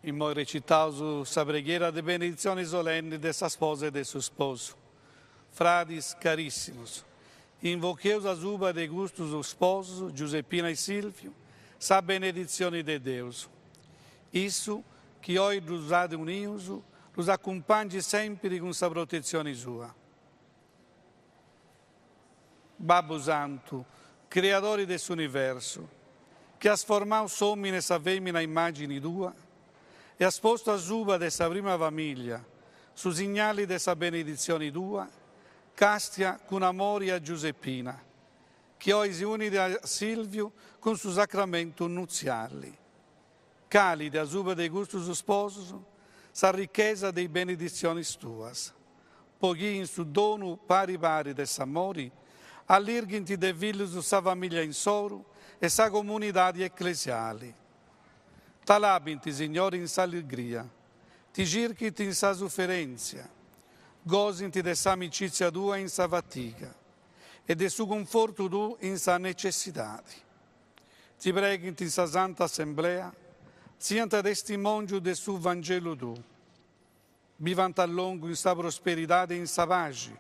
In moi recitausu sa preghiera de benedizione solenni de sa sposa e de suo sposo. Fradis carissimus, invocheus a suba de gustus o sposo, Giuseppina e Silvio, sa benedizione de Deus. Isso, que oi nos ha unius, nos acompanhe sempre com sa protezione sua. Babbo Santo, Creatore desse universo, che has formato sommi nessa femmina immagine tua, e has posto a suba dessa prima famiglia, su segnali dessa benedizione tua, castia con amore a Giuseppina, che oggi si unite a Silvio con suo sacramento nuziali. Calide a suba dei gusti su sposo, sa ricchezza dei benedizioni tuas. Poghi in su dono pari dell'amore, all'irginti de figlio su sa famiglia in soro e sa comunità ecclesiali. Talabinti, Signore, in sa allegria, ti circhiti in sa sofferenza, gozinti de sa amicizia tua in sa fatica e de su conforto tu in sa necessità. Ti preghinti in sa santa assemblea, sianta testimonio del suo Vangelo tu. Vivanta a lungo in sa prosperità e in sa pace,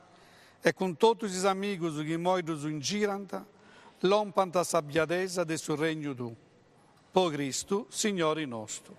e con tutti i amigos che moidos in giranta, lompanta sa biadesa del suo regno tu. Po Cristo, Signore nostro.